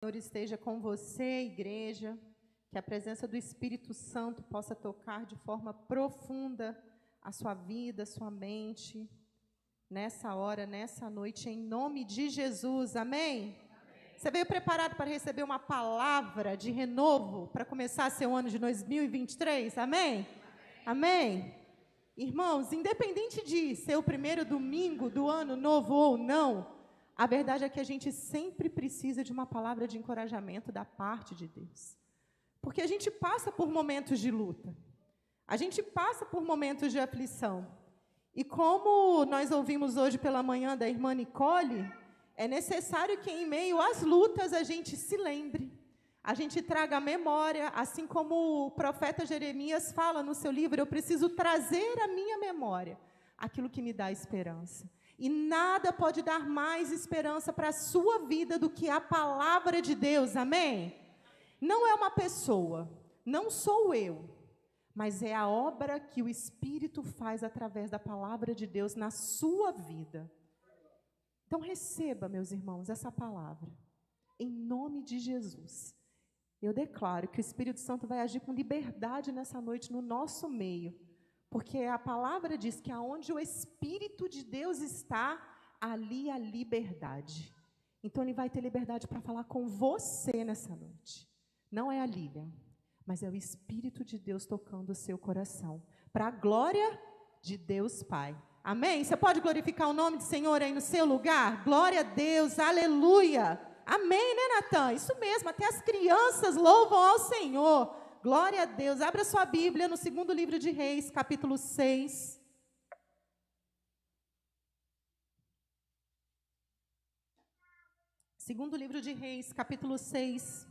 Senhor esteja com você, igreja, que a presença do Espírito Santo possa tocar de forma profunda a sua vida, a sua mente, nessa hora, nessa noite, em nome de Jesus, amém? Você veio preparado para receber uma palavra de renovo para começar seu ano de 2023, amém? Amém? Irmãos, independente de ser o primeiro domingo do ano novo ou não, a verdade é que a gente sempre precisa de uma palavra de encorajamento da parte de Deus. Porque a gente passa por momentos de luta. A gente passa por momentos de aflição. E como nós ouvimos hoje pela manhã da irmã Nicole, é necessário que em meio às lutas a gente se lembre. A gente traga a memória, assim como o profeta Jeremias fala no seu livro, eu preciso trazer à minha memória aquilo que me dá esperança. E nada pode dar mais esperança para a sua vida do que a palavra de Deus, amém? Não é uma pessoa, não sou eu, mas é a obra que o Espírito faz através da palavra de Deus na sua vida. Então receba, meus irmãos, essa palavra, em nome de Jesus. Eu declaro que o Espírito Santo vai agir com liberdade nessa noite no nosso meio. Porque a palavra diz que aonde o Espírito de Deus está, ali há liberdade. Então, ele vai ter liberdade para falar com você nessa noite. Não é a Lilian, mas é o Espírito de Deus tocando o seu coração. Para a glória de Deus Pai. Amém? Você pode glorificar o nome do Senhor aí no seu lugar? Glória a Deus, aleluia. Amém, né, Natan? Isso mesmo, até as crianças louvam ao Senhor. Glória a Deus. Abra sua Bíblia no segundo livro de Reis, capítulo 6. Segundo livro de Reis, capítulo 6.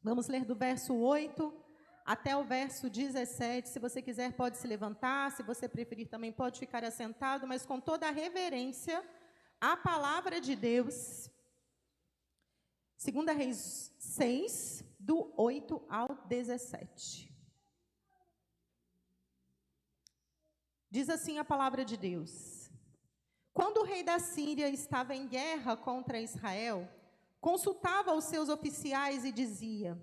Vamos ler do verso 8 até o verso 17. Se você quiser, pode se levantar. Se você preferir, também pode ficar assentado, mas com toda a reverência à palavra de Deus. Segunda Reis 6, do 8 ao 17. Diz assim a palavra de Deus: Quando o rei da Síria estava em guerra contra Israel, consultava os seus oficiais e dizia: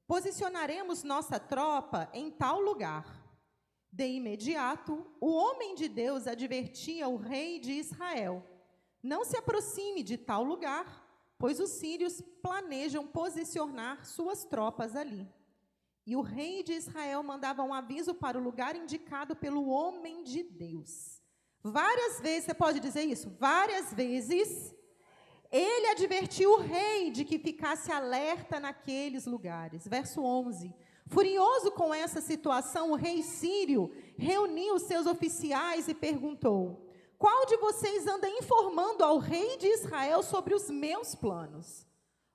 posicionaremos nossa tropa em tal lugar. De imediato, o homem de Deus advertia o rei de Israel: não se aproxime de tal lugar, pois os sírios planejam posicionar suas tropas ali. E o rei de Israel mandava um aviso para o lugar indicado pelo homem de Deus. Várias vezes, você pode dizer isso? Várias vezes, ele advertiu o rei de que ficasse alerta naqueles lugares. Verso 11. Furioso com essa situação, o rei sírio reuniu os seus oficiais e perguntou: qual de vocês anda informando ao rei de Israel sobre os meus planos?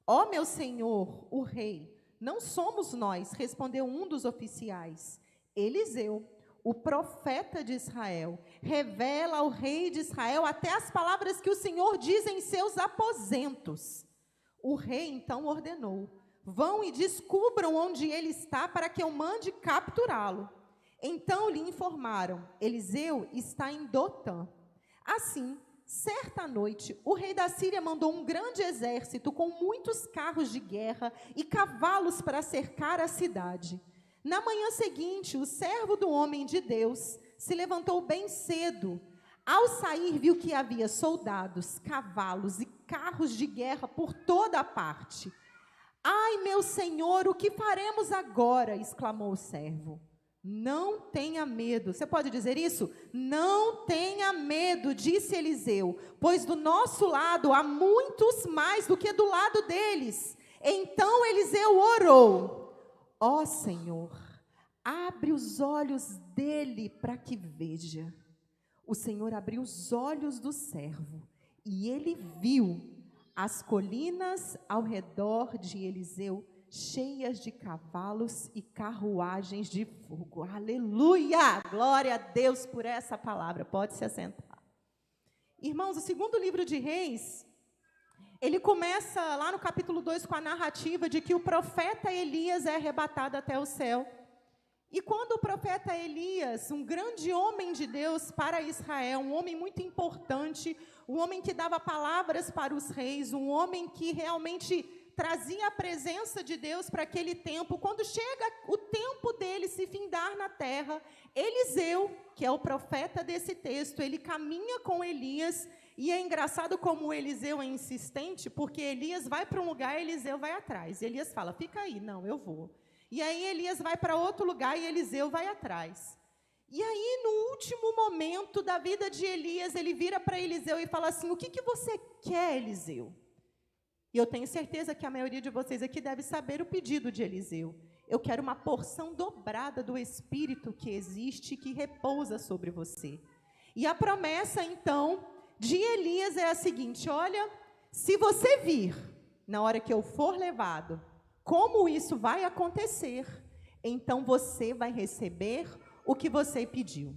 Ó meu senhor, o rei, não somos nós, respondeu um dos oficiais. Eliseu, o profeta de Israel, revela ao rei de Israel até as palavras que o Senhor diz em seus aposentos. O rei então ordenou: vão e descubram onde ele está para que eu mande capturá-lo. Então lhe informaram: Eliseu está em Dotã. Assim, certa noite, o rei da Síria mandou um grande exército com muitos carros de guerra e cavalos para cercar a cidade. Na manhã seguinte, o servo do homem de Deus se levantou bem cedo. Ao sair, viu que havia soldados, cavalos e carros de guerra por toda a parte. Ai, meu senhor, o que faremos agora? Exclamou o servo. Não tenha medo. Você pode dizer isso? Não tenha medo, disse Eliseu, pois do nosso lado há muitos mais do que do lado deles. Então Eliseu orou: ó Senhor, abre os olhos dele para que veja. O Senhor abriu os olhos do servo e ele viu as colinas ao redor de Eliseu cheias de cavalos e carruagens de fogo. Aleluia! Glória a Deus por essa palavra. Pode se assentar. Irmãos, o segundo livro de Reis, ele começa lá no capítulo 2 com a narrativa de que o profeta Elias é arrebatado até o céu. E quando o profeta Elias, um grande homem de Deus para Israel, um homem muito importante, um homem que dava palavras para os reis, um homem que realmente trazia a presença de Deus para aquele tempo. Quando chega o tempo dele se findar na terra, Eliseu, que é o profeta desse texto, ele caminha com Elias, e é engraçado como o Eliseu é insistente, porque Elias vai para um lugar e Eliseu vai atrás. Elias fala, fica aí, não, eu vou. E aí Elias vai para outro lugar e Eliseu vai atrás. E aí, no último momento da vida de Elias, ele vira para Eliseu e fala assim, o que você quer, Eliseu? E eu tenho certeza que a maioria de vocês aqui deve saber o pedido de Eliseu. Eu quero uma porção dobrada do Espírito que existe, que repousa sobre você. E a promessa, então, de Elias é a seguinte, olha, se você vir, na hora que eu for levado, como isso vai acontecer, então você vai receber o que você pediu.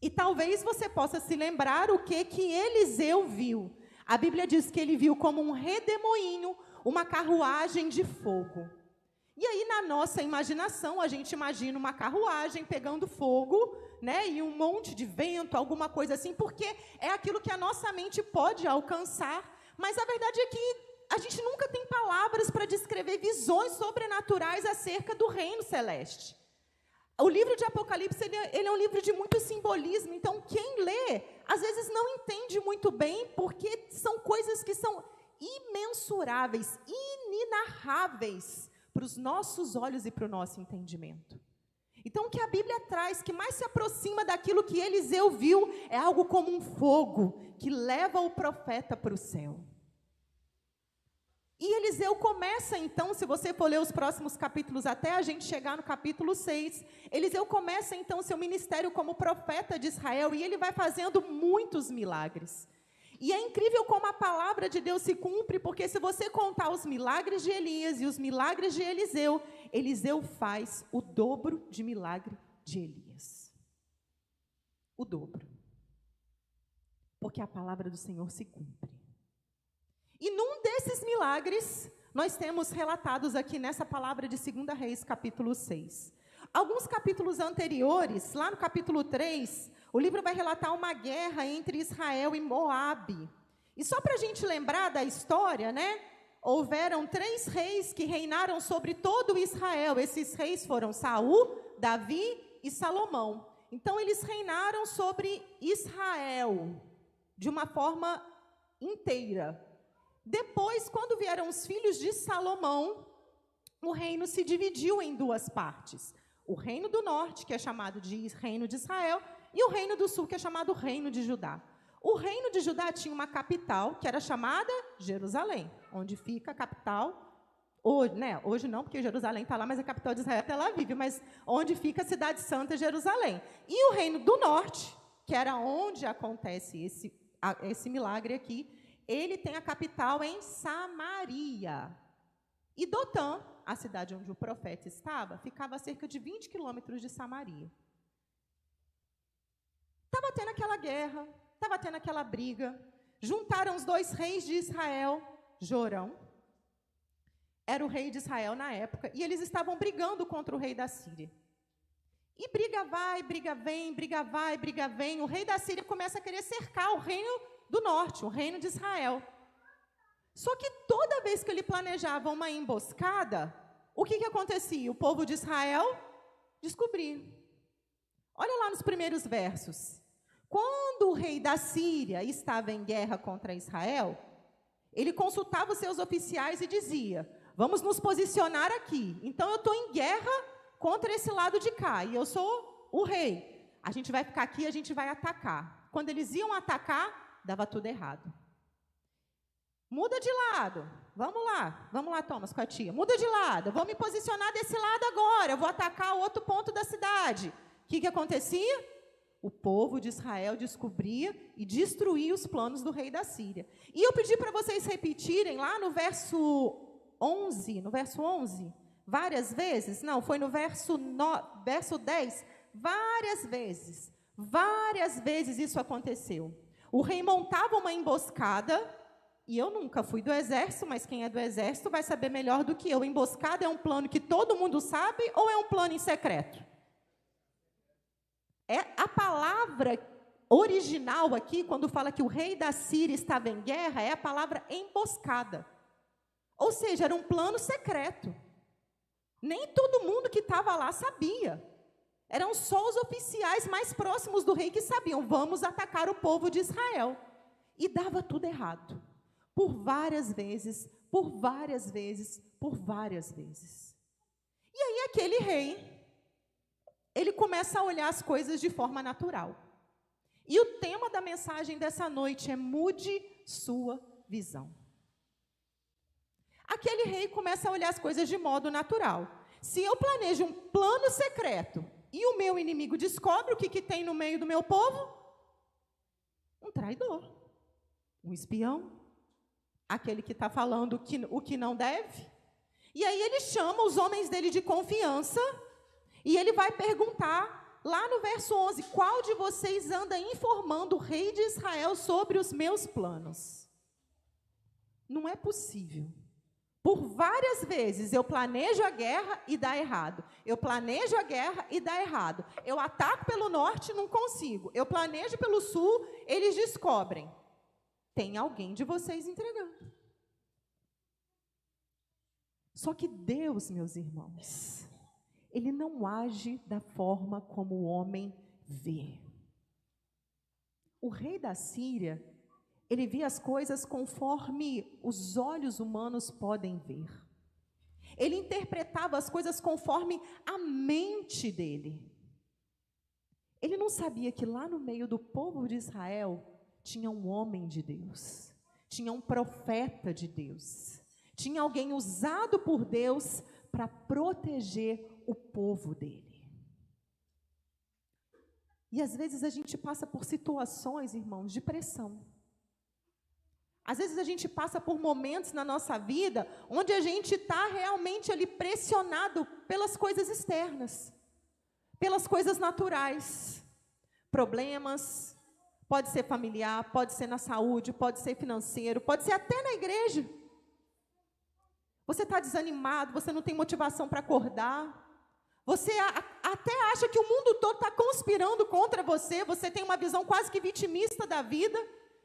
E talvez você possa se lembrar o que Eliseu viu. A Bíblia diz que ele viu como um redemoinho, uma carruagem de fogo. E aí, na nossa imaginação, a gente imagina uma carruagem pegando fogo, né, e um monte de vento, alguma coisa assim, porque é aquilo que a nossa mente pode alcançar, mas a verdade é que a gente nunca tem palavras para descrever visões sobrenaturais acerca do reino celeste. O livro de Apocalipse, ele é um livro de muito simbolismo, então quem lê, às vezes não entende muito bem, porque são coisas que são imensuráveis, inenarráveis para os nossos olhos e para o nosso entendimento. Então, o que a Bíblia traz, que mais se aproxima daquilo que Eliseu viu, é algo como um fogo que leva o profeta para o céu. E Eliseu começa, então, se você for ler os próximos capítulos, até a gente chegar no capítulo 6, Eliseu começa, então, seu ministério como profeta de Israel, e ele vai fazendo muitos milagres. E é incrível como a palavra de Deus se cumpre, porque se você contar os milagres de Elias e os milagres de Eliseu, Eliseu faz o dobro de milagre de Elias. O dobro. Porque a palavra do Senhor se cumpre. E num desses milagres, nós temos relatados aqui nessa palavra de 2 Reis, capítulo 6. Alguns capítulos anteriores, lá no capítulo 3, o livro vai relatar uma guerra entre Israel e Moabe. E só para a gente lembrar da história, né? Houveram 3 reis que reinaram sobre todo Israel. Esses reis foram Saul, Davi e Salomão. Então, eles reinaram sobre Israel de uma forma inteira. Depois, quando vieram os filhos de Salomão, o reino se dividiu em 2 partes. O reino do norte, que é chamado de reino de Israel, e o reino do sul, que é chamado reino de Judá. O reino de Judá tinha uma capital, que era chamada Jerusalém, onde fica a capital, hoje não, porque Jerusalém está lá, mas a capital de Israel é Tel Aviv, mas onde fica a cidade santa, Jerusalém. E o reino do norte, que era onde acontece esse milagre aqui, ele tem a capital em Samaria. E Dotã, a cidade onde o profeta estava, ficava a cerca de 20 quilômetros de Samaria. Estava tendo aquela guerra, estava tendo aquela briga. Juntaram os 2 reis de Israel, Jorão, era o rei de Israel na época, e eles estavam brigando contra o rei da Síria. E briga vai, briga vem, briga vai, briga vem. O rei da Síria começa a querer cercar o reino do norte, o reino de Israel. Só que toda vez que ele planejava uma emboscada, o que acontecia? O povo de Israel descobria. Olha lá nos primeiros versos. Quando o rei da Síria estava em guerra contra Israel, ele consultava os seus oficiais e dizia, vamos nos posicionar aqui. Então, eu estou em guerra contra esse lado de cá, e eu sou o rei. A gente vai ficar aqui, a gente vai atacar. Quando eles iam atacar, dava tudo errado. Muda de lado. Vamos lá, Thomas, com a tia. Muda de lado, eu vou me posicionar desse lado agora, eu vou atacar o outro ponto da cidade. O que acontecia? O povo de Israel descobria e destruía os planos do rei da Síria. E eu pedi para vocês repetirem lá no verso 11, várias vezes. Não, foi no verso 10, várias vezes isso aconteceu. O rei montava uma emboscada, e eu nunca fui do exército, mas quem é do exército vai saber melhor do que eu. Emboscada é um plano que todo mundo sabe ou é um plano em secreto? É a palavra original aqui, quando fala que o rei da Síria estava em guerra, é a palavra emboscada. Ou seja, era um plano secreto. Nem todo mundo que estava lá sabia. Eram só os oficiais mais próximos do rei que sabiam, vamos atacar o povo de Israel. E dava tudo errado. Por várias vezes, por várias vezes, por várias vezes. E aí aquele rei, ele começa a olhar as coisas de forma natural. E o tema da mensagem dessa noite é: mude sua visão. Aquele rei começa a olhar as coisas de modo natural. Se eu planejo um plano secreto e o meu inimigo descobre o que tem no meio do meu povo, um traidor, um espião, aquele que está falando o que não deve. E aí ele chama os homens dele de confiança e ele vai perguntar lá no verso 11, qual de vocês anda informando o rei de Israel sobre os meus planos? Não é possível. Por várias vezes eu planejo a guerra e dá errado. Eu planejo a guerra e dá errado. Eu ataco pelo norte e não consigo. Eu planejo pelo sul, eles descobrem. Tem alguém de vocês entregando. Só que Deus, meus irmãos, Ele não age da forma como o homem vê. O rei da Síria, ele via as coisas conforme os olhos humanos podem ver. Ele interpretava as coisas conforme a mente dele. Ele não sabia que lá no meio do povo de Israel tinha um homem de Deus, tinha um profeta de Deus, tinha alguém usado por Deus para proteger o povo dele. E às vezes a gente passa por situações, irmãos, de pressão. Às vezes a gente passa por momentos na nossa vida onde a gente está realmente ali pressionado pelas coisas externas, pelas coisas naturais, problemas, pode ser familiar, pode ser na saúde, pode ser financeiro, pode ser até na igreja. Você está desanimado, você não tem motivação para acordar, você até acha que o mundo todo está conspirando contra você, você tem uma visão quase que vitimista da vida.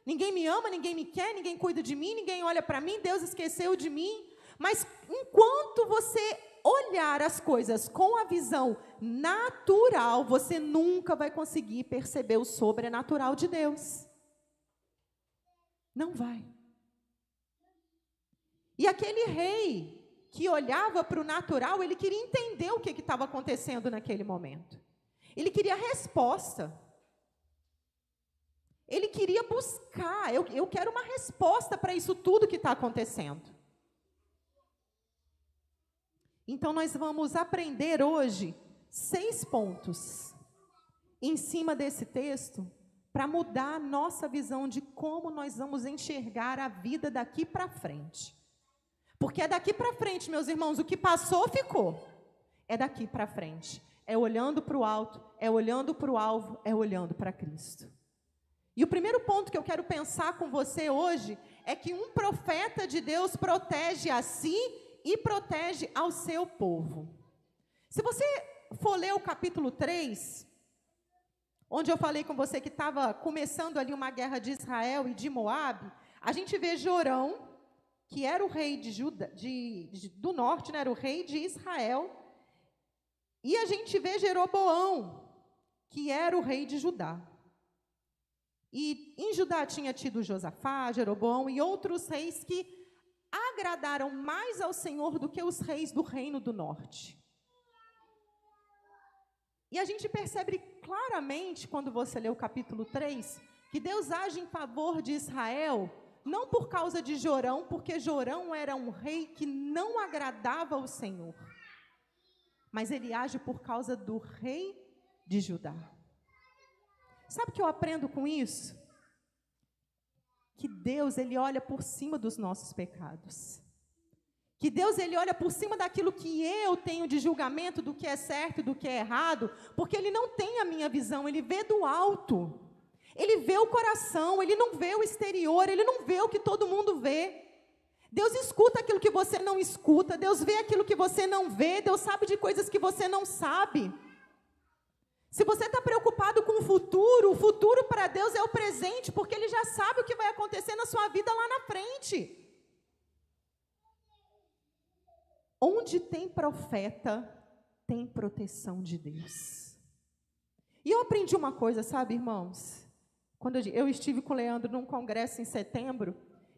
Ninguém me ama, ninguém me quer, ninguém cuida de mim, ninguém olha para mim, Deus esqueceu de mim. Mas enquanto você olhar as coisas com a visão natural, você nunca vai conseguir perceber o sobrenatural de Deus. Não vai. E aquele rei que olhava para o natural, ele queria entender o que estava acontecendo naquele momento. Ele queria resposta. Ele queria buscar, eu quero uma resposta para isso tudo que está acontecendo. Então, nós vamos aprender hoje 6 pontos em cima desse texto para mudar a nossa visão de como nós vamos enxergar a vida daqui para frente. Porque é daqui para frente, meus irmãos, o que passou, ficou. É daqui para frente. É olhando para o alto, é olhando para o alvo, é olhando para Cristo. E o primeiro ponto que eu quero pensar com você hoje é que um profeta de Deus protege a si e protege ao seu povo. Se você for ler o capítulo 3, onde eu falei com você que estava começando ali uma guerra de Israel e de Moabe, a gente vê Jorão, que era o rei do norte, né, era o rei de Israel, e a gente vê Jeroboão, que era o rei de Judá. E em Judá tinha tido Josafá, Jeroboão e outros reis que agradaram mais ao Senhor do que os reis do reino do norte. E a gente percebe claramente, quando você lê o capítulo 3, que Deus age em favor de Israel, não por causa de Jorão, porque Jorão era um rei que não agradava ao Senhor, mas ele age por causa do rei de Judá. Sabe o que eu aprendo com isso? Que Deus, Ele olha por cima dos nossos pecados. Que Deus, Ele olha por cima daquilo que eu tenho de julgamento, do que é certo e do que é errado, porque Ele não tem a minha visão, Ele vê do alto. Ele vê o coração, Ele não vê o exterior, Ele não vê o que todo mundo vê. Deus escuta aquilo que você não escuta, Deus vê aquilo que você não vê, Deus sabe de coisas que você não sabe. Se você está preocupado com o futuro para Deus é o presente, porque Ele já sabe o que vai acontecer na sua vida lá na frente. Onde tem profeta, tem proteção de Deus. E eu aprendi uma coisa, sabe, irmãos? Quando eu estive com o Leandro num congresso em setembro,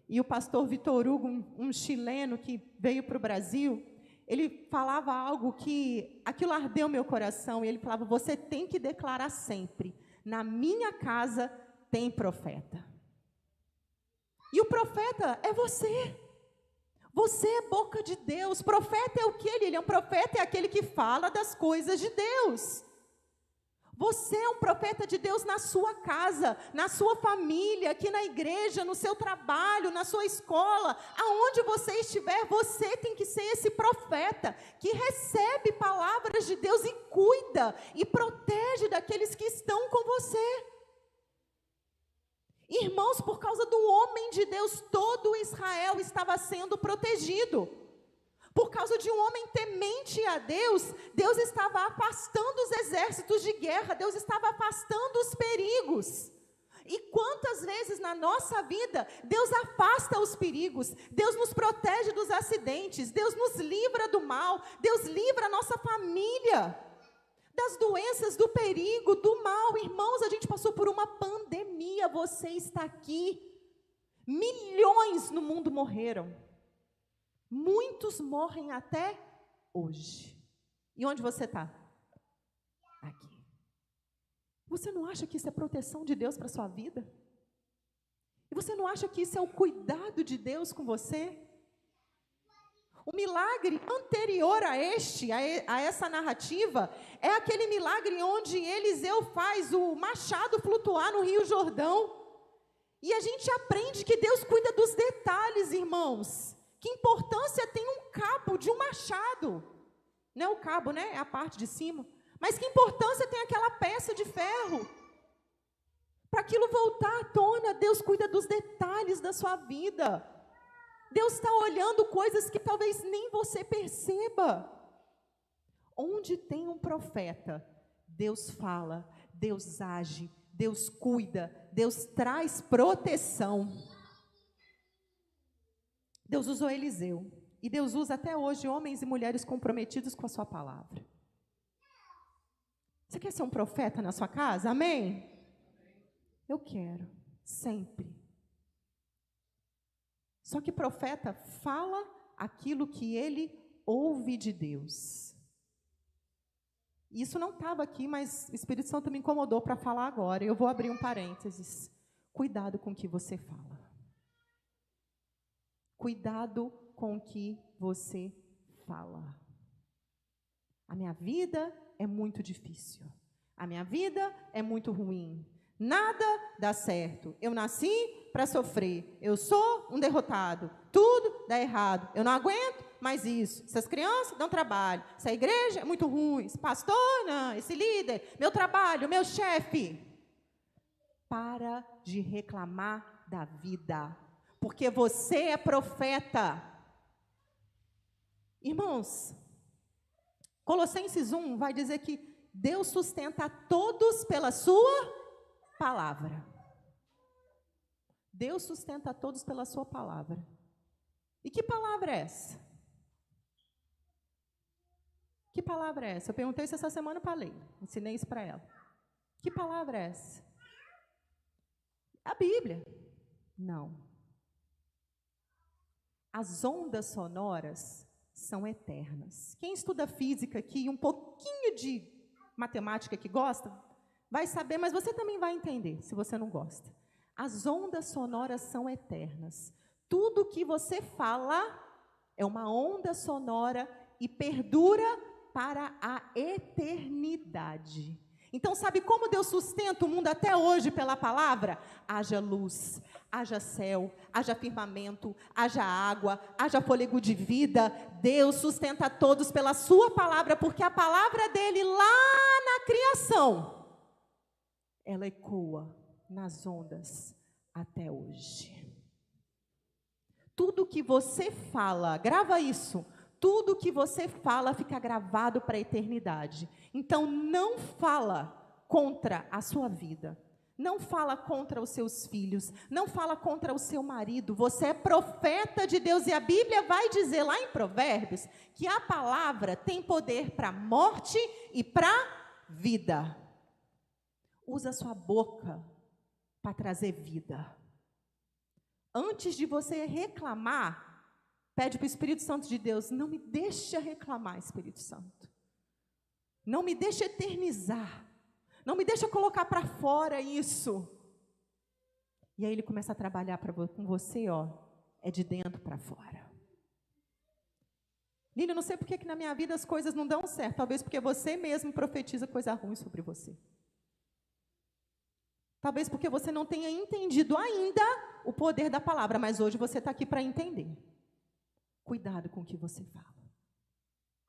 e o pastor Vitor Hugo, um chileno que veio para o Brasil, ele falava algo que aquilo ardeu meu coração, e ele falava: você tem que declarar sempre, na minha casa tem profeta. E o profeta é você. Você é boca de Deus. Profeta é o que ele? Ele é um profeta, é aquele que fala das coisas de Deus. Você é um profeta de Deus na sua casa, na sua família, aqui na igreja, no seu trabalho, na sua escola, aonde você estiver, você tem que ser esse profeta que recebe palavras de Deus e cuida e protege daqueles que estão com você. Irmãos, por causa do homem de Deus, todo Israel estava sendo protegido. Por causa de um homem temente a Deus, Deus estava afastando os exércitos de guerra, Deus estava afastando os perigos. E quantas vezes na nossa vida, Deus afasta os perigos, Deus nos protege dos acidentes, Deus nos livra do mal, Deus livra a nossa família das doenças, do perigo, do mal. Irmãos, a gente passou por uma pandemia, você está aqui. Milhões no mundo morreram. Muitos morrem até hoje. E onde você está? Aqui. Você não acha que isso é proteção de Deus para a sua vida? E você não acha que isso é o cuidado de Deus com você? O milagre anterior a essa narrativa, é aquele milagre onde Eliseu faz o machado flutuar no Rio Jordão. E a gente aprende que Deus cuida dos detalhes, irmãos. Que importância tem um cabo de um machado? Não é o cabo, né? É a parte de cima. Mas que importância tem aquela peça de ferro? Para aquilo voltar à tona, Deus cuida dos detalhes da sua vida. Deus está olhando coisas que talvez nem você perceba. Onde tem um profeta, Deus fala, Deus age, Deus cuida, Deus traz proteção. Deus usou Eliseu, e Deus usa até hoje homens e mulheres comprometidos com a sua palavra. Você quer ser um profeta na sua casa? Amém? Eu quero, sempre. Só que profeta fala aquilo que ele ouve de Deus. Isso não estava aqui, mas o Espírito Santo me incomodou para falar agora. Eu vou abrir um parênteses. Cuidado com o que você fala. Cuidado com o que você fala. A minha vida é muito difícil. A minha vida é muito ruim. Nada dá certo. Eu nasci para sofrer. Eu sou um derrotado. Tudo dá errado. Eu não aguento mais isso. Essas crianças dão trabalho. Essa igreja é muito ruim. Esse pastor, não. Esse líder, meu trabalho, meu chefe. Para de reclamar da vida. Porque você é profeta. Irmãos, Colossenses 1 vai dizer que Deus sustenta a todos pela sua palavra. Deus sustenta a todos pela sua palavra. E que palavra é essa? Que palavra é essa? Eu perguntei isso essa semana para a Leila. Ensinei isso para ela. Que palavra é essa? A Bíblia. Não. As ondas sonoras são eternas. Quem estuda física aqui, um pouquinho de matemática que gosta, vai saber, mas você também vai entender, se você não gosta. As ondas sonoras são eternas. Tudo que você fala é uma onda sonora e perdura para a eternidade. Então, sabe como Deus sustenta o mundo até hoje pela palavra? Haja luz, haja céu, haja firmamento, haja água, haja fôlego de vida. Deus sustenta todos pela sua palavra, porque a palavra dele lá na criação, ela ecoa nas ondas até hoje. Tudo que você fala, grava isso, tudo que você fala fica gravado para a eternidade. Então, não fala contra a sua vida. Não fala contra os seus filhos, não fala contra o seu marido. Você é profeta de Deus e a Bíblia vai dizer lá em Provérbios que a palavra tem poder para morte e para vida. Usa a sua boca para trazer vida. Antes de você reclamar, pede para o Espírito Santo de Deus, não me deixa reclamar, Espírito Santo. Não me deixa eternizar. Não me deixa colocar para fora isso. E aí ele começa a trabalhar com você, é de dentro para fora. Lília, não sei por que na minha vida as coisas não dão certo. Talvez porque você mesmo profetiza coisa ruim sobre você. Talvez porque você não tenha entendido ainda o poder da palavra, mas hoje você está aqui para entender. Cuidado com o que você fala.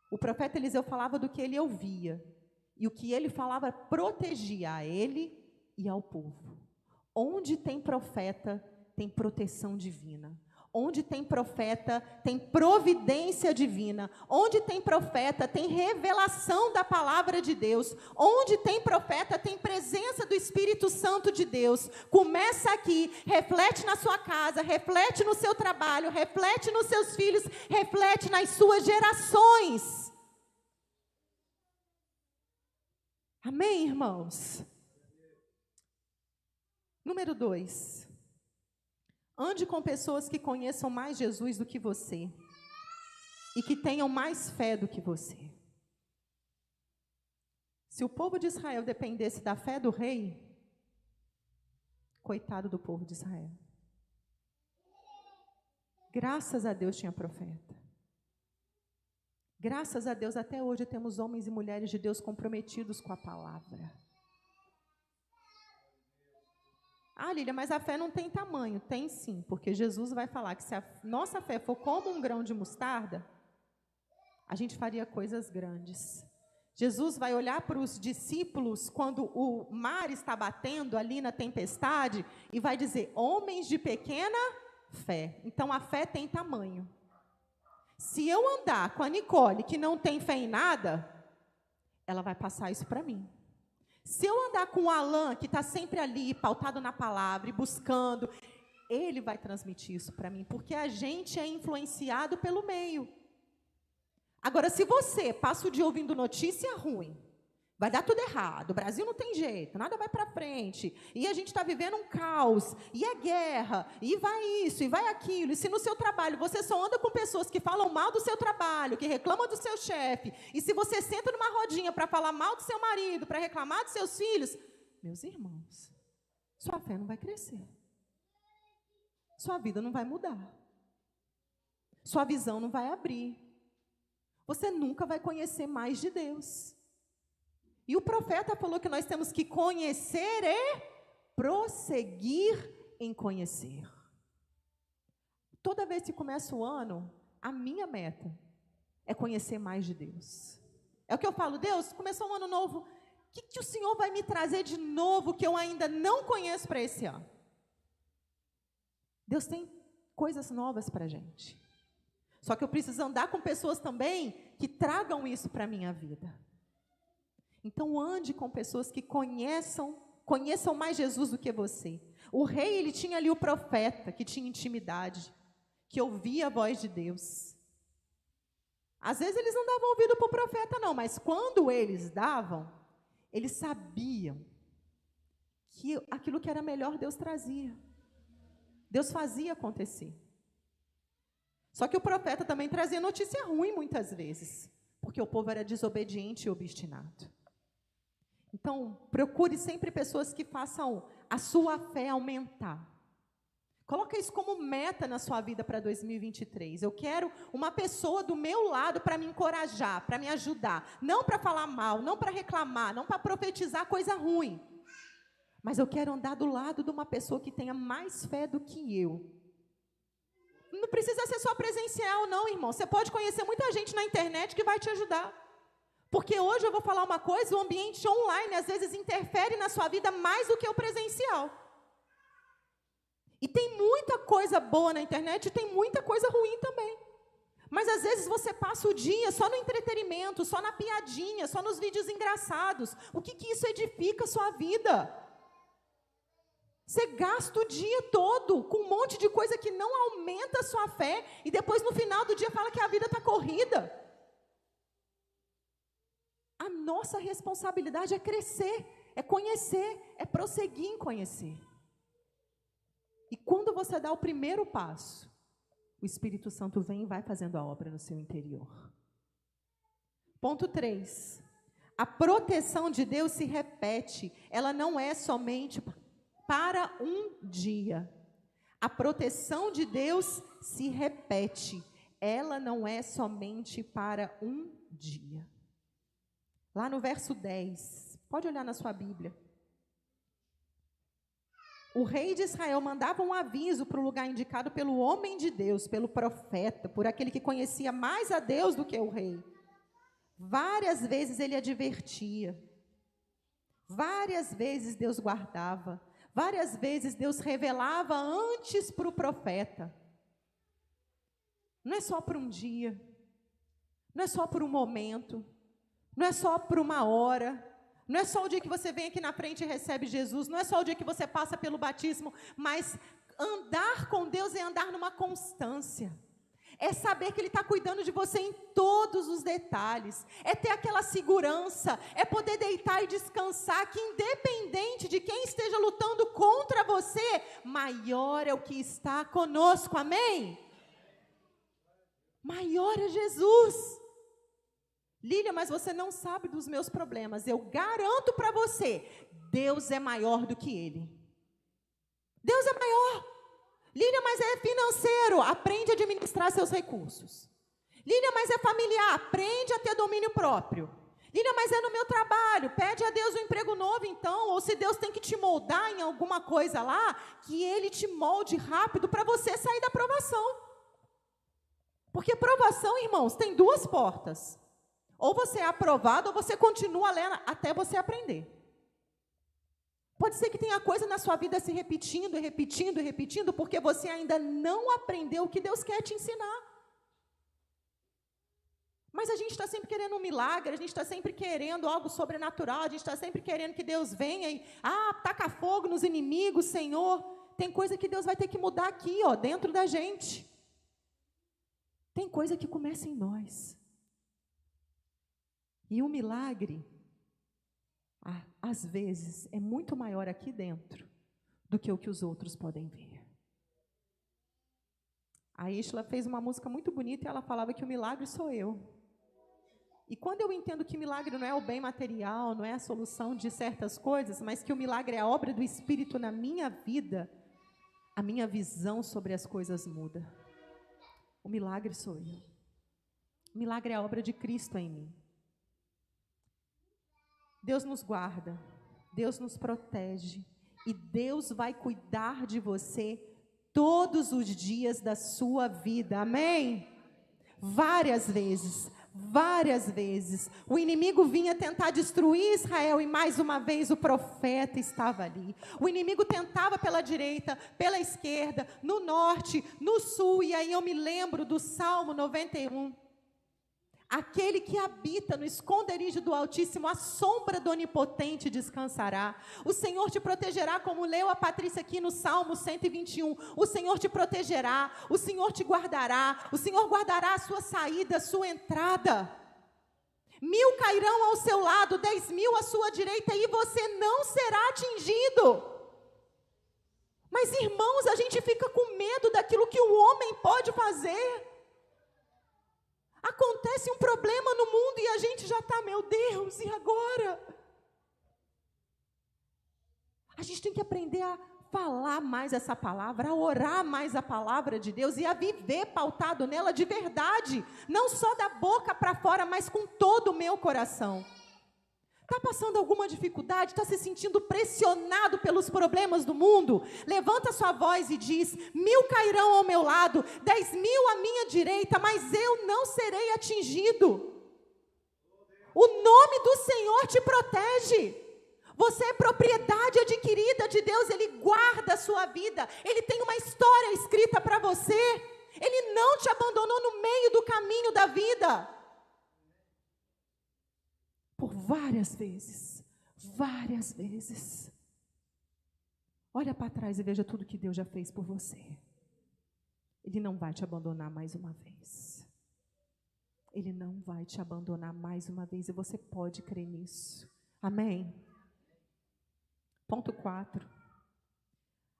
O profeta Eliseu falava do que ele ouvia. E o que ele falava protegia a ele e ao povo. Onde tem profeta, tem proteção divina. Onde tem profeta, tem providência divina. Onde tem profeta, tem revelação da palavra de Deus. Onde tem profeta, tem presença do Espírito Santo de Deus. Começa aqui, reflete na sua casa, reflete no seu trabalho, reflete nos seus filhos, reflete nas suas gerações. Amém, irmãos? Número 2. Ande com pessoas que conheçam mais Jesus do que você e que tenham mais fé do que você. Se o povo de Israel dependesse da fé do rei, coitado do povo de Israel. Graças a Deus tinha profeta. Graças a Deus, até hoje temos homens e mulheres de Deus comprometidos com a palavra. Ah, Lília, mas a fé não tem tamanho. Tem sim, porque Jesus vai falar que se a nossa fé for como um grão de mostarda, a gente faria coisas grandes. Jesus vai olhar para os discípulos quando o mar está batendo ali na tempestade e vai dizer, homens de pequena fé. Então a fé tem tamanho. Se eu andar com a Nicole, que não tem fé em nada, ela vai passar isso para mim. Se eu andar com o Alan, que está sempre ali, pautado na palavra e buscando, ele vai transmitir isso para mim, porque a gente é influenciado pelo meio. Agora, se você passa o dia ouvindo notícia ruim, vai dar tudo errado, o Brasil não tem jeito, nada vai para frente, e a gente está vivendo um caos, e é guerra, e vai isso, e vai aquilo, e se no seu trabalho você só anda com pessoas que falam mal do seu trabalho, que reclamam do seu chefe, e se você senta numa rodinha para falar mal do seu marido, para reclamar dos seus filhos, meus irmãos, sua fé não vai crescer, sua vida não vai mudar, sua visão não vai abrir, você nunca vai conhecer mais de Deus. E o profeta falou que nós temos que conhecer e prosseguir em conhecer. Toda vez que começa o ano, a minha meta é conhecer mais de Deus. É o que eu falo, Deus, começou um ano novo, o que o Senhor vai me trazer de novo que eu ainda não conheço para esse ano? Deus tem coisas novas para a gente. Só que eu preciso andar com pessoas também que tragam isso para a minha vida. Então, ande com pessoas que conheçam mais Jesus do que você. O rei, ele tinha ali o profeta, que tinha intimidade, que ouvia a voz de Deus. Às vezes, eles não davam ouvido para o profeta, não, mas quando eles davam, eles sabiam que aquilo que era melhor, Deus trazia. Deus fazia acontecer. Só que o profeta também trazia notícia ruim, muitas vezes, porque o povo era desobediente e obstinado. Então, procure sempre pessoas que façam a sua fé aumentar. Coloca isso como meta na sua vida para 2023. Eu quero uma pessoa do meu lado para me encorajar, para me ajudar. Não para falar mal, não para reclamar, não para profetizar coisa ruim. Mas eu quero andar do lado de uma pessoa que tenha mais fé do que eu. Não precisa ser só presencial, não, irmão. Você pode conhecer muita gente na internet que vai te ajudar. Porque hoje eu vou falar uma coisa, o ambiente online às vezes interfere na sua vida mais do que o presencial. E tem muita coisa boa na internet e tem muita coisa ruim também. Mas às vezes você passa o dia só no entretenimento, só na piadinha, só nos vídeos engraçados. O que isso edifica a sua vida? Você gasta o dia todo com um monte de coisa que não aumenta a sua fé e depois no final do dia fala que a vida está corrida. A nossa responsabilidade é crescer, é conhecer, é prosseguir em conhecer. E quando você dá o primeiro passo, o Espírito Santo vem e vai fazendo a obra no seu interior. Ponto 3. A proteção de Deus se repete, ela não é somente para um dia. A proteção de Deus se repete, ela não é somente para um dia. Lá no verso 10, pode olhar na sua Bíblia. O rei de Israel mandava um aviso para o lugar indicado pelo homem de Deus, pelo profeta, por aquele que conhecia mais a Deus do que o rei. Várias vezes ele advertia, várias vezes Deus guardava, várias vezes Deus revelava antes para o profeta. Não é só por um dia, não é só por um momento, não é só por uma hora, não é só o dia que você vem aqui na frente e recebe Jesus, não é só o dia que você passa pelo batismo, mas andar com Deus é andar numa constância. É saber que Ele está cuidando de você em todos os detalhes. É ter aquela segurança. É poder deitar e descansar que independente de quem esteja lutando contra você, maior é o que está conosco. Amém? Maior é Jesus. Lília, mas você não sabe dos meus problemas. Eu garanto para você, Deus é maior do que Ele. Deus é maior. Lília, mas é financeiro, aprende a administrar seus recursos. Lília, mas é familiar, aprende a ter domínio próprio. Lília, mas é no meu trabalho, pede a Deus um emprego novo então, ou se Deus tem que te moldar em alguma coisa lá, que Ele te molde rápido para você sair da provação. Porque provação, irmãos, tem duas portas. Ou você é aprovado, ou você continua lendo até você aprender. Pode ser que tenha coisa na sua vida se repetindo, e repetindo, e repetindo, porque você ainda não aprendeu o que Deus quer te ensinar. Mas a gente está sempre querendo um milagre, a gente está sempre querendo algo sobrenatural, a gente está sempre querendo que Deus venha e, taca fogo nos inimigos, Senhor. Tem coisa que Deus vai ter que mudar aqui, dentro da gente. Tem coisa que começa em nós. E o milagre, às vezes, é muito maior aqui dentro do que o que os outros podem ver. A Isla fez uma música muito bonita e ela falava que o milagre sou eu. E quando eu entendo que milagre não é o bem material, não é a solução de certas coisas, mas que o milagre é a obra do Espírito na minha vida, a minha visão sobre as coisas muda. O milagre sou eu. O milagre é a obra de Cristo em mim. Deus nos guarda, Deus nos protege e Deus vai cuidar de você todos os dias da sua vida, amém? Várias vezes, o inimigo vinha tentar destruir Israel e mais uma vez o profeta estava ali. O inimigo tentava pela direita, pela esquerda, no norte, no sul, e aí eu me lembro do Salmo 91. Aquele que habita no esconderijo do Altíssimo, a sombra do Onipotente descansará. O Senhor te protegerá, como leu a Patrícia aqui no Salmo 121. O Senhor te protegerá, o Senhor te guardará, o Senhor guardará a sua saída, a sua entrada. 1000 cairão ao seu lado, 10.000 à sua direita, e você não será atingido. Mas, irmãos, a gente fica com medo daquilo que o homem pode fazer. Acontece um problema no mundo e a gente já está, meu Deus, e agora? A gente tem que aprender a falar mais essa palavra, a orar mais a palavra de Deus e a viver pautado nela de verdade, não só da boca para fora, mas com todo o meu coração. Está passando alguma dificuldade? Está se sentindo pressionado pelos problemas do mundo? Levanta sua voz e diz: 1000 cairão ao meu lado, 10.000 à minha direita, mas eu não serei atingido. O nome do Senhor te protege. Você é propriedade adquirida de Deus, Ele guarda a sua vida, Ele tem uma história escrita para você, Ele não te abandonou no meio do caminho da vida. Por várias vezes, Olha para trás e veja tudo que Deus já fez por você. Ele não vai te abandonar mais uma vez. Ele não vai te abandonar mais uma vez, e você pode crer nisso. Amém? Ponto 4.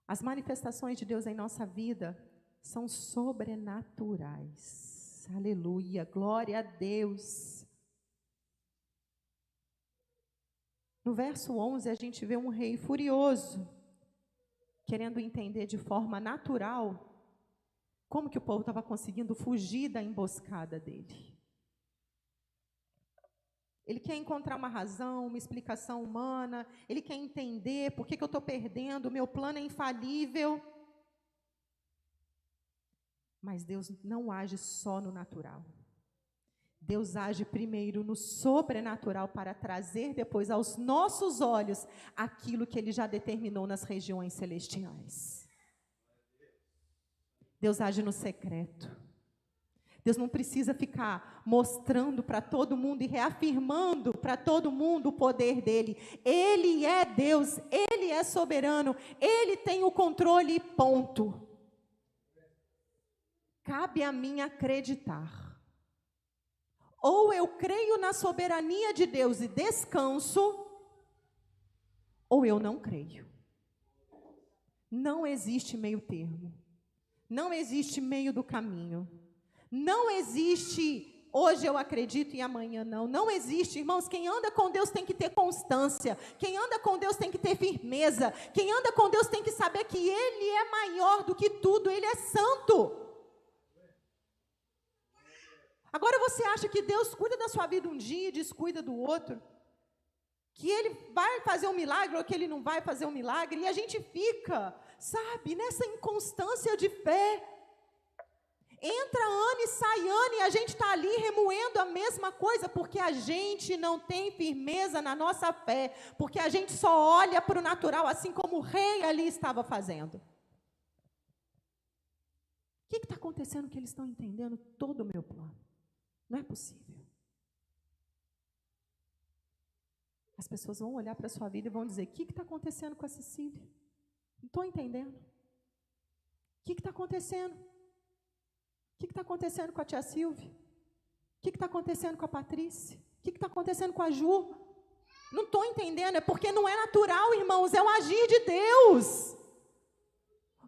As manifestações de Deus em nossa vida são sobrenaturais. Aleluia, glória a Deus. No verso 11, a gente vê um rei furioso, querendo entender de forma natural como que o povo estava conseguindo fugir da emboscada dele. Ele quer encontrar uma razão, uma explicação humana, ele quer entender por que eu estou perdendo, o meu plano é infalível. Mas Deus não age só no natural. Deus age primeiro no sobrenatural para trazer depois aos nossos olhos aquilo que Ele já determinou nas regiões celestiais. Deus age no secreto. Deus não precisa ficar mostrando para todo mundo e reafirmando para todo mundo o poder dele. Ele é Deus, Ele é soberano, Ele tem o controle, ponto. Cabe a mim acreditar. Ou eu creio na soberania de Deus e descanso, ou eu não creio. Não existe meio termo. Não existe meio do caminho. Não existe, hoje eu acredito e amanhã não. Não existe, irmãos. Quem anda com Deus tem que ter constância. Quem anda com Deus tem que ter firmeza. Quem anda com Deus tem que saber que Ele é maior do que tudo. Ele é santo. Agora você acha que Deus cuida da sua vida um dia e descuida do outro? Que Ele vai fazer um milagre ou que Ele não vai fazer um milagre? E a gente fica, sabe, nessa inconstância de fé. Entra ano e sai ano e a gente está ali remoendo a mesma coisa, porque a gente não tem firmeza na nossa fé, porque a gente só olha para o natural, assim como o rei ali estava fazendo. O que está acontecendo que eles estão entendendo todo o meu plano? Não é possível. As pessoas vão olhar para a sua vida e vão dizer, o que está acontecendo com a Cecília? Não estou entendendo. O que está acontecendo? O que está acontecendo com a tia Silvia? O que está acontecendo com a Patrícia? O que está acontecendo com a Ju? Não estou entendendo, é porque não é natural, irmãos, é o agir de Deus.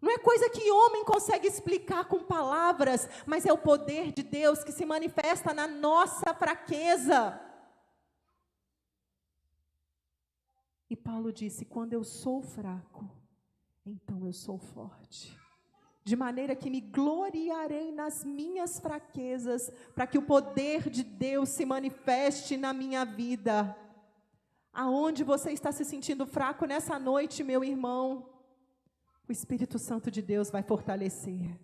Não é coisa que homem consegue explicar com palavras, mas é o poder de Deus que se manifesta na nossa fraqueza. E Paulo disse, quando eu sou fraco, então eu sou forte. De maneira que me gloriarei nas minhas fraquezas, para que o poder de Deus se manifeste na minha vida. Aonde você está se sentindo fraco nessa noite, meu irmão, o Espírito Santo de Deus vai fortalecer.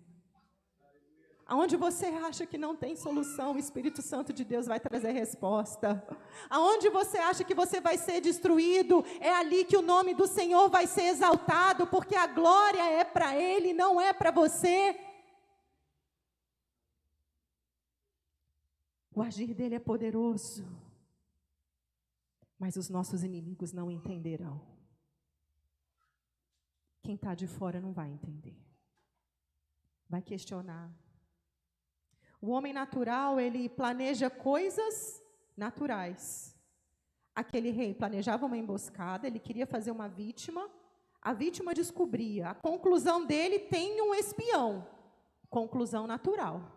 Aonde você acha que não tem solução, o Espírito Santo de Deus vai trazer resposta. Aonde você acha que você vai ser destruído, é ali que o nome do Senhor vai ser exaltado, porque a glória é para Ele, não é para você. O agir dele é poderoso, mas os nossos inimigos não entenderão. Quem está de fora não vai entender, vai questionar. O homem natural, ele planeja coisas naturais. Aquele rei planejava uma emboscada, ele queria fazer uma vítima, a vítima descobria. A conclusão dele tem um espião. Conclusão natural.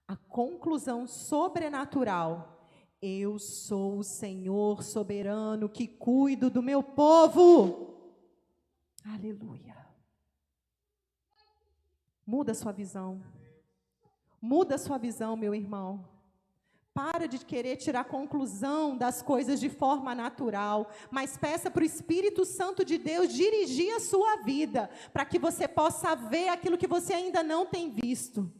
A conclusão sobrenatural. Eu sou o Senhor soberano que cuido do meu povo. Aleluia. Muda a sua visão. Muda a sua visão, meu irmão. Para de querer tirar conclusão das coisas de forma natural, mas peça para o Espírito Santo de Deus dirigir a sua vida, para que você possa ver aquilo que você ainda não tem visto,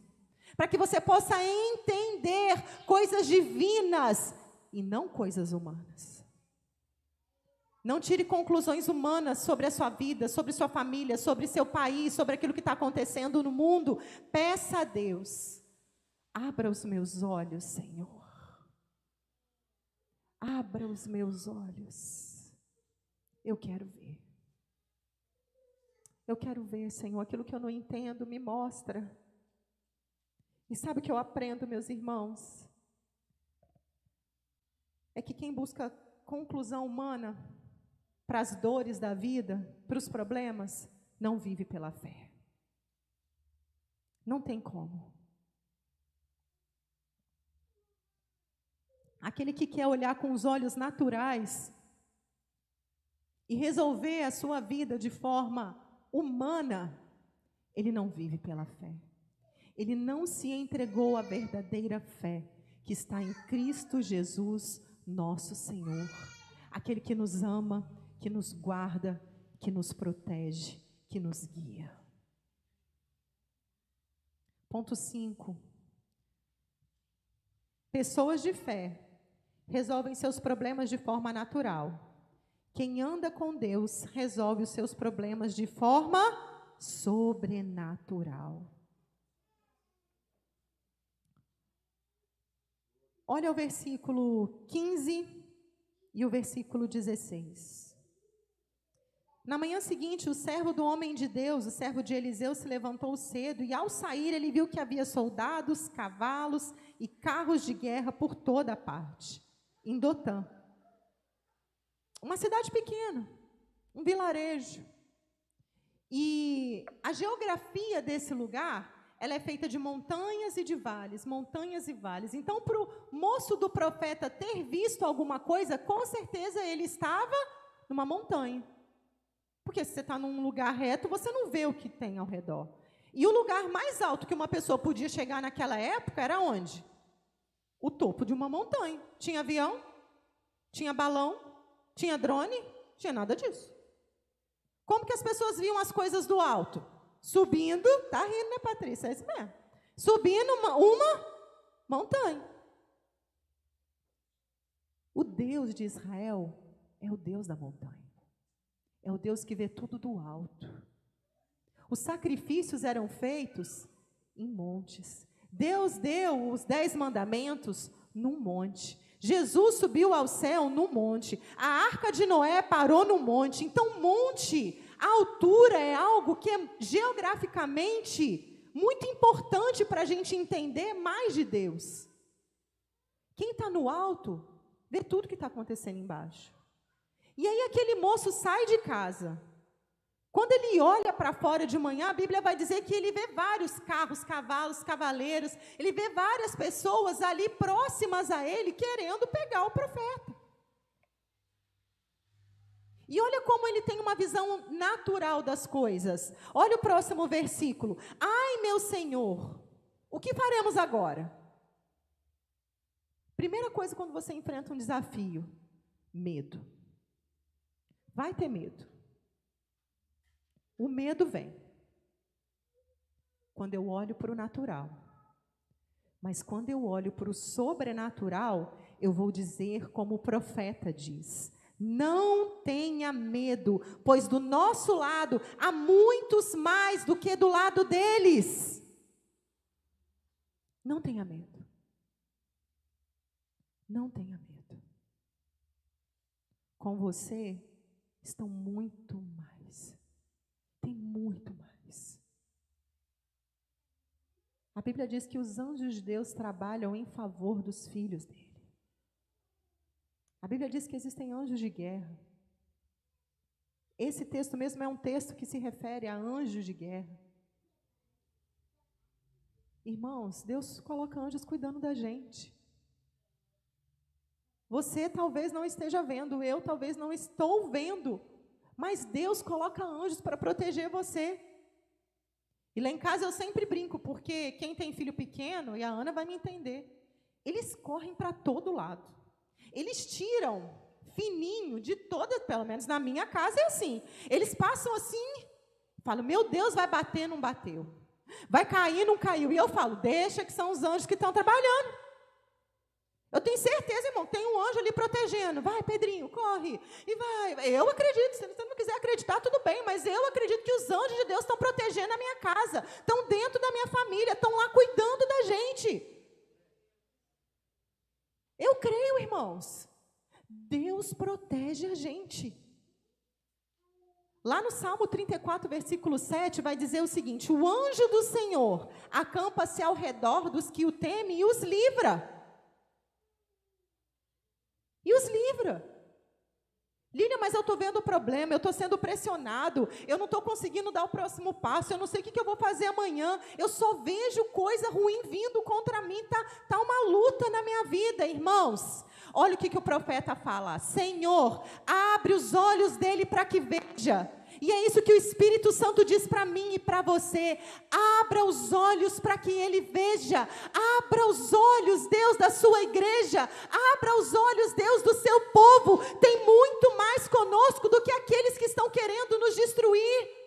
para que você possa entender coisas divinas e não coisas humanas. Não tire conclusões humanas sobre a sua vida, sobre sua família, sobre seu país, sobre aquilo que está acontecendo no mundo. Peça a Deus. Abra os meus olhos, Senhor. Abra os meus olhos. Eu quero ver. Eu quero ver, Senhor, aquilo que eu não entendo, me mostra. E sabe o que eu aprendo, meus irmãos? É que quem busca conclusão humana para as dores da vida, para os problemas, não vive pela fé. Não tem como. Aquele que quer olhar com os olhos naturais e resolver a sua vida de forma humana, ele não vive pela fé. Ele não se entregou à verdadeira fé que está em Cristo Jesus, nosso Senhor. Aquele que nos ama, que nos guarda, que nos protege, que nos guia. Ponto 5. Pessoas de fé resolvem seus problemas de forma natural. Quem anda com Deus resolve os seus problemas de forma sobrenatural. Olha o versículo 15 e o versículo 16. Na manhã seguinte, o servo do homem de Deus, o servo de Eliseu, se levantou cedo e, ao sair, ele viu que havia soldados, cavalos e carros de guerra por toda a parte, em Dotã. Uma cidade pequena, um vilarejo. E a geografia desse lugar, ela é feita de montanhas e de vales, montanhas e vales. Então, para o moço do profeta ter visto alguma coisa, com certeza ele estava numa montanha. Porque se você está num lugar reto, você não vê o que tem ao redor. E o lugar mais alto que uma pessoa podia chegar naquela época era onde? O topo de uma montanha. Tinha avião? Tinha balão? Tinha drone? Tinha nada disso. Como que as pessoas viam as coisas do alto? Subindo, tá rindo, né, Patrícia? É isso mesmo. Subindo uma montanha. O Deus de Israel é o Deus da montanha. É o Deus que vê tudo do alto. Os sacrifícios eram feitos em montes. Deus deu os 10 mandamentos num monte. Jesus subiu ao céu no monte. A arca de Noé parou no monte. Então, monte, a altura é algo que é geograficamente muito importante para a gente entender mais de Deus. Quem está no alto, vê tudo que está acontecendo embaixo. E aí aquele moço sai de casa. Quando ele olha para fora de manhã, a Bíblia vai dizer que ele vê vários carros, cavalos, cavaleiros, ele vê várias pessoas ali próximas a ele, querendo pegar o profeta. E olha como ele tem uma visão natural das coisas. Olha o próximo versículo. Ai, meu Senhor, o que faremos agora? Primeira coisa quando você enfrenta um desafio, medo. Vai ter medo. O medo vem quando eu olho para o natural. Mas quando eu olho para o sobrenatural, eu vou dizer como o profeta diz: não tenha medo, pois do nosso lado há muitos mais do que do lado deles. Não tenha medo. Não tenha medo. Com você estão muito mais. Tem muito mais. A Bíblia diz que os anjos de Deus trabalham em favor dos filhos dele. A Bíblia diz que existem anjos de guerra. Esse texto mesmo é um texto que se refere a anjos de guerra. Irmãos, Deus coloca anjos cuidando da gente. Você talvez não esteja vendo, eu talvez não estou vendo, mas Deus coloca anjos para proteger você. E lá em casa eu sempre brinco, porque quem tem filho pequeno, e a Ana vai me entender, eles correm para todo lado. Eles tiram fininho de todas, pelo menos na minha casa é assim. Eles passam assim, falam, meu Deus, vai bater, não bateu. Vai cair, não caiu. E eu falo, deixa que são os anjos que estão trabalhando. Eu tenho certeza, irmão, tem um anjo ali protegendo. Vai, Pedrinho, corre. E vai. Eu acredito, se você não quiser acreditar, tudo bem, mas eu acredito que os anjos de Deus estão protegendo a minha casa, estão dentro da minha família, estão lá cuidando da gente. Eu creio, irmãos. Deus protege a gente. Lá no Salmo 34, versículo 7, vai dizer o seguinte: o anjo do Senhor acampa-se ao redor dos que o temem e os livra. E os livra. Lília, mas eu estou vendo o problema, eu estou sendo pressionado, eu não estou conseguindo dar o próximo passo, eu não sei o que eu vou fazer amanhã, eu só vejo coisa ruim vindo contra mim, tá uma luta na minha vida, irmãos. Olha o que o profeta fala: Senhor, abre os olhos dele para que veja. E é isso que o Espírito Santo diz para mim e para você: abra os olhos para que ele veja, abra os olhos, Deus, da sua igreja, abra os olhos, Deus, do seu povo. Tem muito mais conosco do que aqueles que estão querendo nos destruir.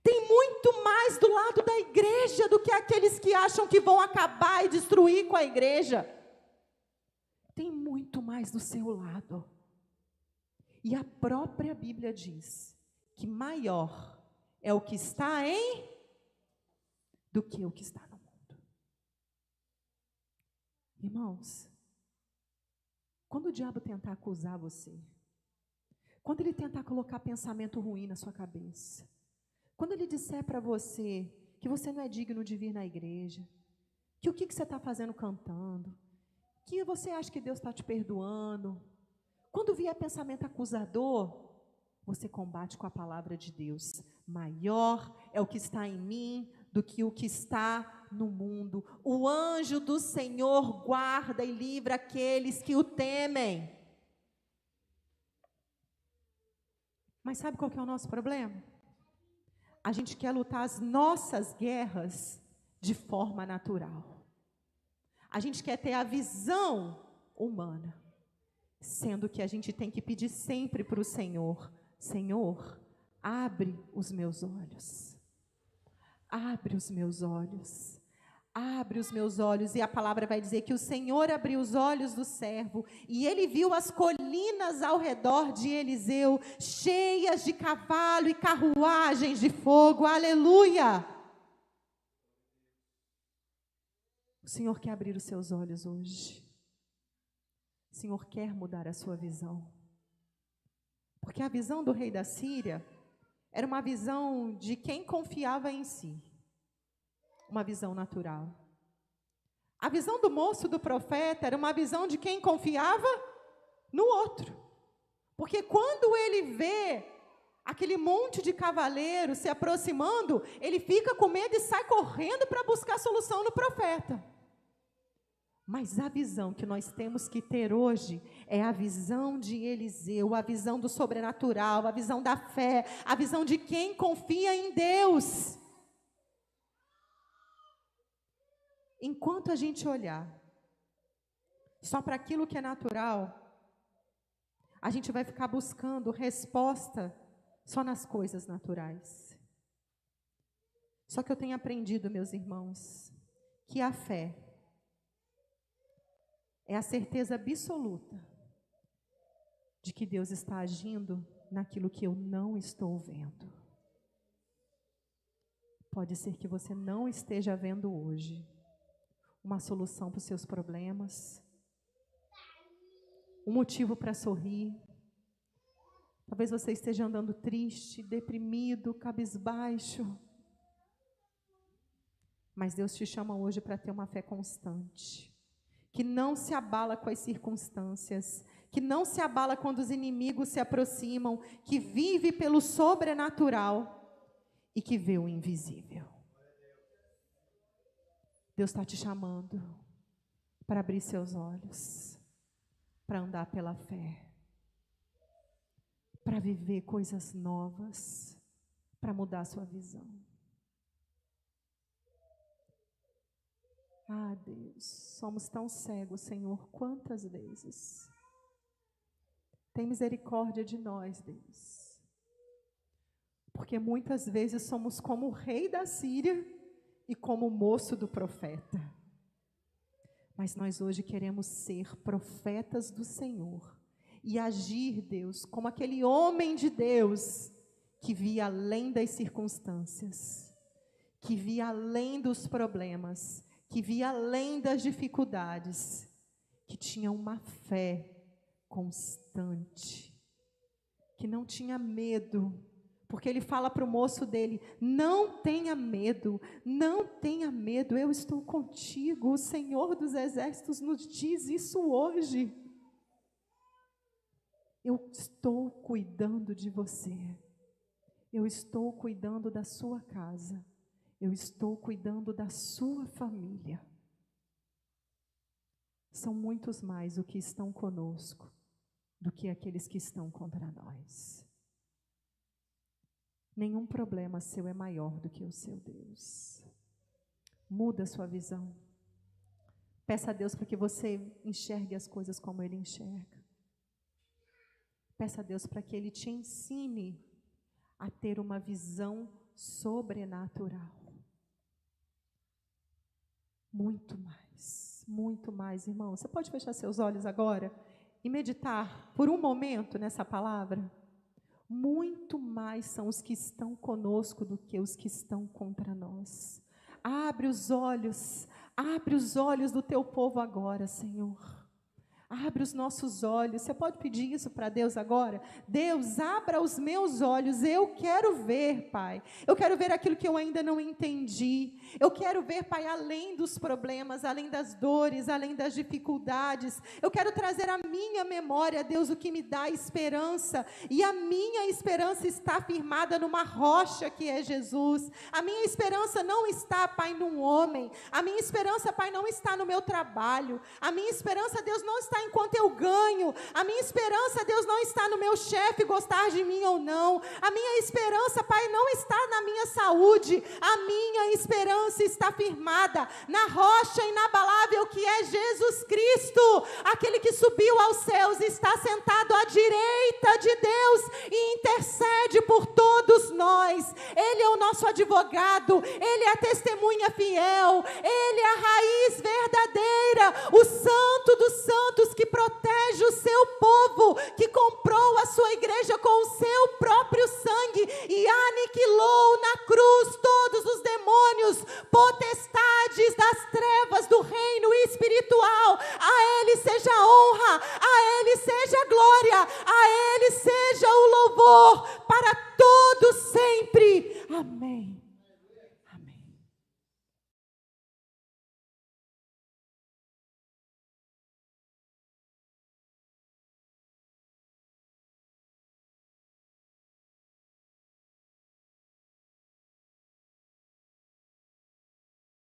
Tem muito mais do lado da igreja do que aqueles que acham que vão acabar e destruir com a igreja. Tem muito mais do seu lado. E a própria Bíblia diz que maior é o que está do que o que está no mundo. Irmãos, quando o diabo tentar acusar você, quando ele tentar colocar pensamento ruim na sua cabeça, quando ele disser para você que você não é digno de vir na igreja, que o que você está fazendo cantando, que você acha que Deus está te perdoando, quando vier pensamento acusador, você combate com a palavra de Deus. Maior é o que está em mim do que o que está no mundo. O anjo do Senhor guarda e livra aqueles que o temem. Mas sabe qual que é o nosso problema? A gente quer lutar as nossas guerras de forma natural. A gente quer ter a visão humana. Sendo que a gente tem que pedir sempre para o Senhor: Senhor, abre os meus olhos. Abre os meus olhos. Abre os meus olhos. E a palavra vai dizer que o Senhor abriu os olhos do servo e ele viu as colinas ao redor de Eliseu, cheias de cavalo e carruagens de fogo. Aleluia! O Senhor quer abrir os seus olhos hoje. O Senhor quer mudar a sua visão. Porque a visão do rei da Síria era uma visão de quem confiava em si. Uma visão natural. A visão do moço do profeta era uma visão de quem confiava no outro. Porque quando ele vê aquele monte de cavaleiros se aproximando, ele fica com medo e sai correndo para buscar solução no profeta. Mas a visão que nós temos que ter hoje é a visão de Eliseu, a visão do sobrenatural, a visão da fé, a visão de quem confia em Deus. Enquanto a gente olhar só para aquilo que é natural, a gente vai ficar buscando resposta só nas coisas naturais. Só que eu tenho aprendido, meus irmãos, que a fé é a certeza absoluta de que Deus está agindo naquilo que eu não estou vendo. Pode ser que você não esteja vendo hoje uma solução para os seus problemas, um motivo para sorrir. Talvez você esteja andando triste, deprimido, cabisbaixo. Mas Deus te chama hoje para ter uma fé constante, que não se abala com as circunstâncias, que não se abala quando os inimigos se aproximam, que vive pelo sobrenatural e que vê o invisível. Deus está te chamando para abrir seus olhos, para andar pela fé, para viver coisas novas, para mudar a sua visão. Ah, Deus, somos tão cegos, Senhor, quantas vezes. Tem misericórdia de nós, Deus. Porque muitas vezes somos como o rei da Síria e como o moço do profeta. Mas nós hoje queremos ser profetas do Senhor e agir, Deus, como aquele homem de Deus que via além das circunstâncias, que via além dos problemas, que via além das dificuldades, que tinha uma fé constante, que não tinha medo, porque ele fala para o moço dele: não tenha medo, não tenha medo, eu estou contigo. O Senhor dos Exércitos nos diz isso hoje. Eu estou cuidando de você, eu estou cuidando da sua casa, eu estou cuidando da sua família. São muitos mais os que estão conosco do que aqueles que estão contra nós. Nenhum problema seu é maior do que o seu Deus. Muda a sua visão. Peça a Deus para que você enxergue as coisas como Ele enxerga. Peça a Deus para que Ele te ensine a ter uma visão sobrenatural. Muito mais, irmão. Você pode fechar seus olhos agora e meditar por um momento nessa palavra? Muito mais são os que estão conosco do que os que estão contra nós. Abre os olhos do teu povo agora, Senhor. Abre os nossos olhos. Você pode pedir isso para Deus agora? Deus, abra os meus olhos. Eu quero ver, Pai. Eu quero ver aquilo que eu ainda não entendi. Eu quero ver, Pai, além dos problemas, além das dores, além das dificuldades. Eu quero trazer à minha memória, Deus, o que me dá esperança. E a minha esperança está firmada numa rocha que é Jesus. A minha esperança não está, Pai, num homem. A minha esperança, Pai, não está no meu trabalho. A minha esperança, Deus, não está enquanto eu ganho. A minha esperança, Deus, não está no meu chefe gostar de mim ou não. A minha esperança, Pai, não está na minha saúde. A minha esperança está firmada na rocha inabalável que é Jesus Cristo. Aquele que subiu aos céus e está sentado à direita de Deus e intercede por todos nós. Ele é o nosso advogado. Ele é a testemunha fiel. Ele é a raiz verdadeira. O santo dos santos que protege o seu povo, que comprou a sua igreja com o seu próprio sangue e aniquilou na cruz todos os demônios, potestades das trevas do reino espiritual. A Ele seja a honra, a Ele seja a glória, a Ele seja o louvor para todos sempre. Amém.